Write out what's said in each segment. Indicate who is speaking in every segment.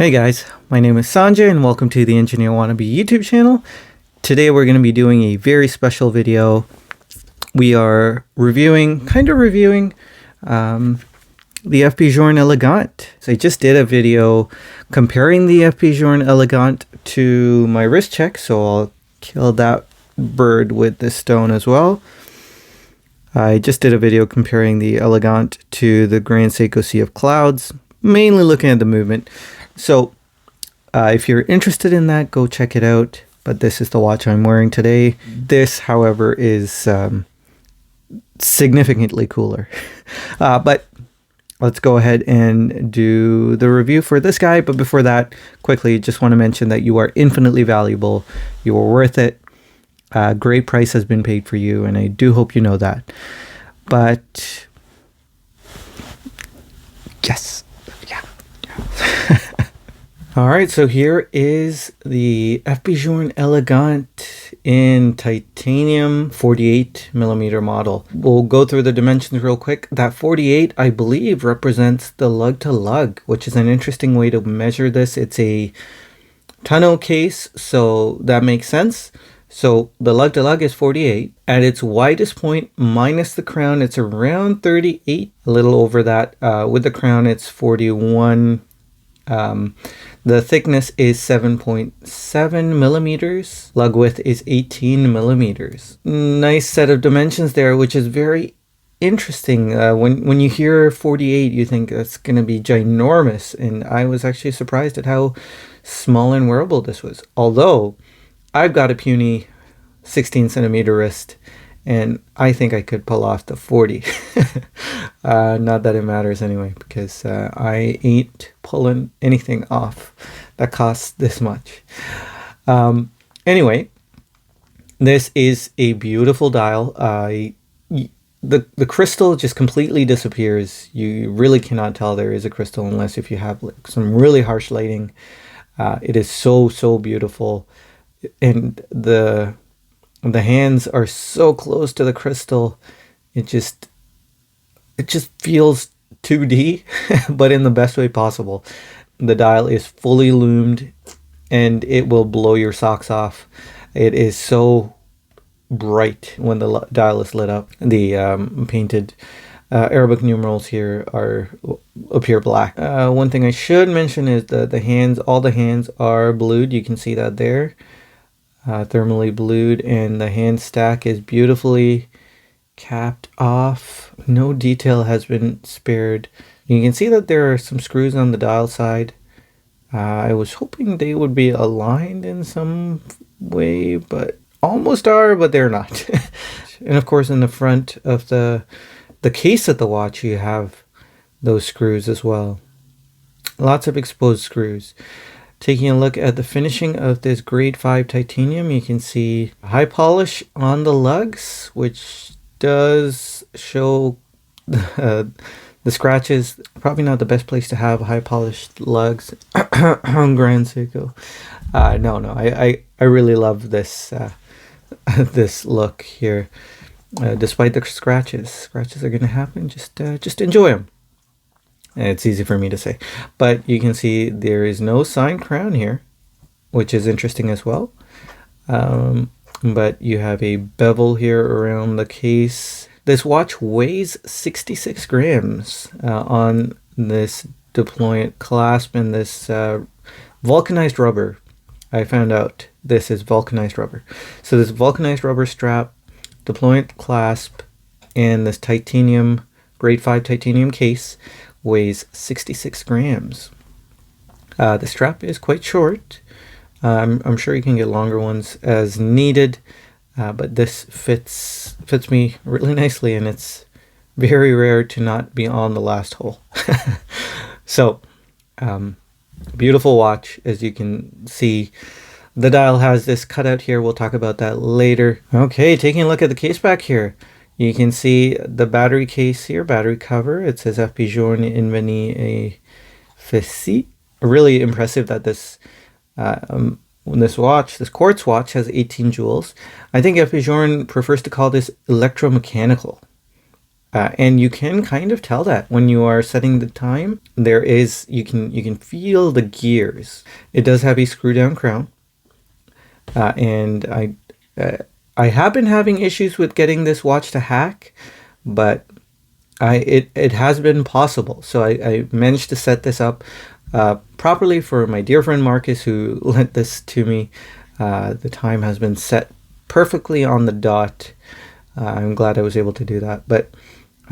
Speaker 1: Hey guys, my name is Sanjay and welcome to the Engineer Wannabe YouTube channel. Today we're going to be doing a very special video. We are reviewing the FP Journe Elegante. So I just did a video comparing the FP Journe Elegante to my wrist check, so I'll kill that bird with this stone as well. I just did a video comparing the Elegante to the Grand Seiko Sea of Clouds, mainly looking at the movement. So if you're interested in that, go check it out. But this is the watch I'm wearing today. This, however, is significantly cooler. But let's go ahead and do the review for this guy. But before that, quickly, just want to mention that you are infinitely valuable. You are worth it. Great price has been paid for you, and I do hope you know that. But yes, yeah. All right, so here is the FP Journe Elegante in titanium 48 millimeter model. We'll go through the dimensions real quick. That 48, I believe, represents the lug to lug, which is an interesting way to measure this. It's a tonneau case, so that makes sense. So the lug to lug is 48. At its widest point, minus the crown, it's around 38, a little over that. With the crown, it's 41. The thickness is 7.7 millimeters. Lug width is 18 millimeters. Nice set of dimensions there, which is very interesting. When you hear 48, you think that's going to be ginormous. And I was actually surprised at how small and wearable this was. Although I've got a puny 16 centimeter wrist, and I think I could pull off the 40. Not that it matters anyway, because I ain't pulling anything off that costs this much. Anyway, this is a beautiful dial. The crystal just completely disappears. You really cannot tell there is a crystal unless if you have like some really harsh lighting. It is so beautiful, and the hands are so close to the crystal. It just feels 2D, but in the best way possible. The dial is fully loomed, and it will blow your socks off. It is so bright when the dial is lit up. The painted Arabic numerals here appear black. One thing I should mention is that the hands, all the hands are blued. You can see that there. Thermally blued, and the hand stack is beautifully capped off. No detail has been spared. You can see that there are some screws on the dial side. I was hoping they would be aligned in some way, but almost are, but they're not. And of course, in the front of the case of the watch, you have those screws as well. Lots of exposed screws. Taking a look at the finishing of this grade 5 titanium, you can see high polish on the lugs, which does show the scratches. Probably not the best place to have high polished lugs on Grand Seiko. No, I really love this this look here. Despite the scratches are going to happen. Just enjoy them. It's easy for me to say, but you can see there is no signed crown here, which is interesting as well. But you have a bevel here around the case. This watch weighs 66 grams on this deployant clasp and this vulcanized rubber. I found out this is vulcanized rubber. So this vulcanized rubber strap, deployant clasp, and this titanium, grade 5 titanium case weighs 66 grams. The strap is quite short. I'm sure you can get longer ones as needed, but this fits me really nicely, and it's very rare to not be on the last hole. So, beautiful watch, as you can see. The dial has this cutout here. We'll talk about that later. Okay, taking a look at the case back here. You can see the battery case here, battery cover. It says FP Journe Inveni et Feci. Really impressive that this Quartz watch has 18 jewels. I think FP Journe prefers to call this electromechanical. And you can kind of tell that when you are setting the time. You can feel the gears. It does have a screw down crown, and I have been having issues with getting this watch to hack, but it has been possible. So I managed to set this up properly for my dear friend Marcus, who lent this to me. The time has been set perfectly on the dot. I'm glad I was able to do that, but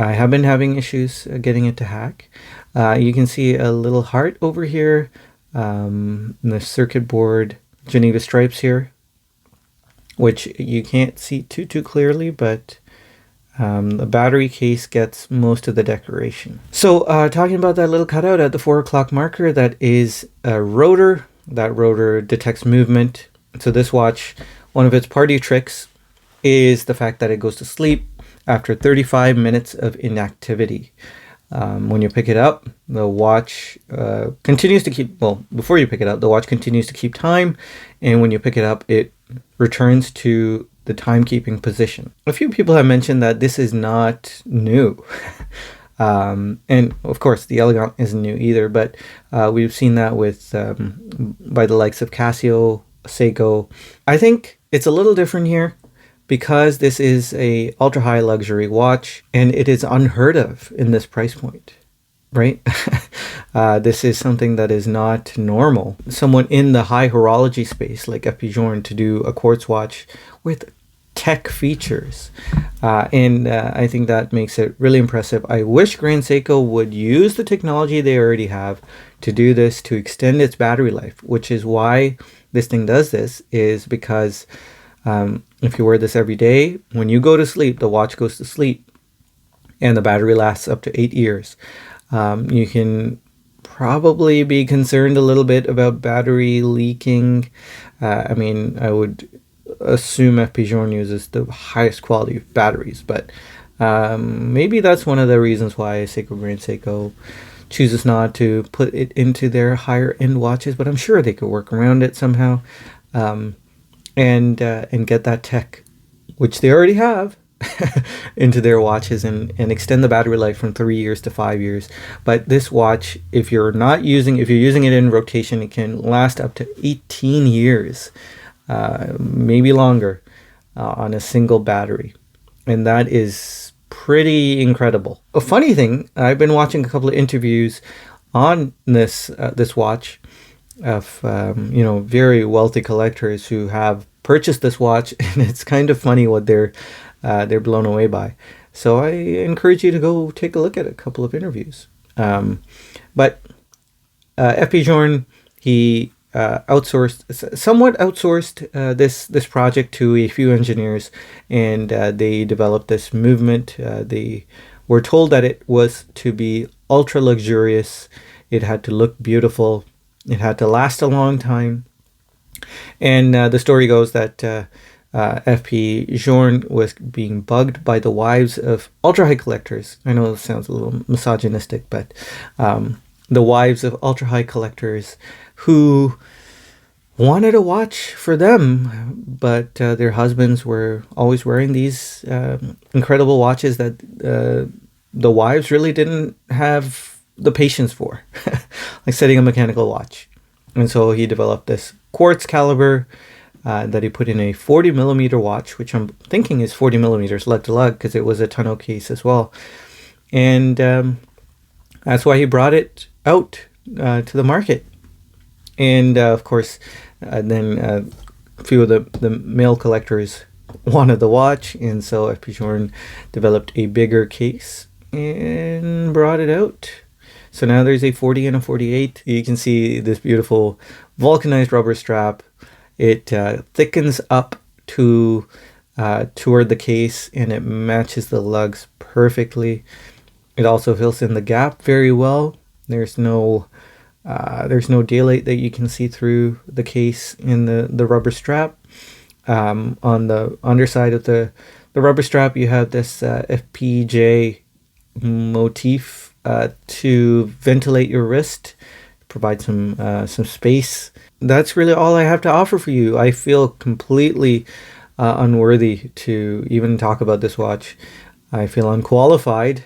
Speaker 1: I have been having issues getting it to hack. You can see a little heart over here, the circuit board Geneva stripes here, which you can't see too clearly, but the battery case gets most of the decoration. So talking about that little cutout at the 4 o'clock marker, that is a rotor. That rotor detects movement. So this watch, one of its party tricks is the fact that it goes to sleep after 35 minutes of inactivity. When you pick it up, the watch continues to keep, well, before you pick it up, the watch continues to keep time. And when you pick it up, it returns to the timekeeping position. A few people have mentioned that this is not new. And of course, the Elegante isn't new either, but we've seen that with by the likes of Casio, Seiko. I think it's a little different here, because this is a ultra high luxury watch and it is unheard of in this price point, right? This is something that is not normal. Someone in the high horology space like FP Journe to do a quartz watch with tech features. And I think that makes it really impressive. I wish Grand Seiko would use the technology they already have to do this, to extend its battery life, which is why this thing does this, is because if you wear this every day, when you go to sleep, the watch goes to sleep and the battery lasts up to 8 years. You can probably be concerned a little bit about battery leaking. I mean, I would assume FP Journe uses the highest quality of batteries, but maybe that's one of the reasons why Seiko Grand Seiko chooses not to put it into their higher end watches, but I'm sure they could work around it somehow. And get that tech, which they already have, into their watches and extend the battery life from 3 years to 5 years. But this watch, if you're using it in rotation, it can last up to 18 years, maybe longer, on a single battery. And that is pretty incredible. A funny thing, I've been watching a couple of interviews on this watch of very wealthy collectors who have purchased this watch, and it's kind of funny what they're blown away by. So I encourage you to go take a look at a couple of interviews. But FP Journe, he somewhat outsourced this project to a few engineers, and they developed this movement. They were told that it was to be ultra luxurious. It had to look beautiful. It had to last a long time. And the story goes that FP Journe was being bugged by the wives of ultra-high collectors. I know it sounds a little misogynistic, but the wives of ultra-high collectors who wanted a watch for them, but their husbands were always wearing these incredible watches that the wives really didn't have the patience for, like setting a mechanical watch. And so he developed this quartz caliber that he put in a 40 millimeter watch, which I'm thinking is 40 millimeters lug to lug, because it was a tonneau case as well. And that's why he brought it out to the market. And of course, then a few of the male collectors wanted the watch, and so FP Journe developed a bigger case and brought it out. So now there's a 40 and a 48. You can see this beautiful vulcanized rubber strap. It thickens up toward the case, and it matches the lugs perfectly. It also fills in the gap very well. There's no daylight that you can see through the case in the rubber strap. On the underside of the rubber strap, you have this FPJ motif to ventilate your wrist, provide some space. That's really all I have to offer for you. I feel completely unworthy to even talk about this watch. I feel unqualified,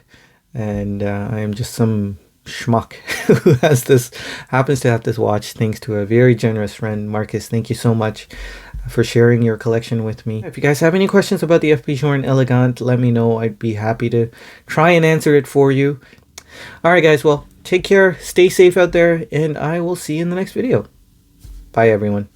Speaker 1: and I am just some schmuck who happens to have this watch thanks to a very generous friend. Marcus, thank you so much for sharing your collection with me. If you guys have any questions about the FP Journe Elegante, let me know. I'd be happy to try and answer it for you. Alright guys, well, take care, stay safe out there, and I will see you in the next video. Bye everyone.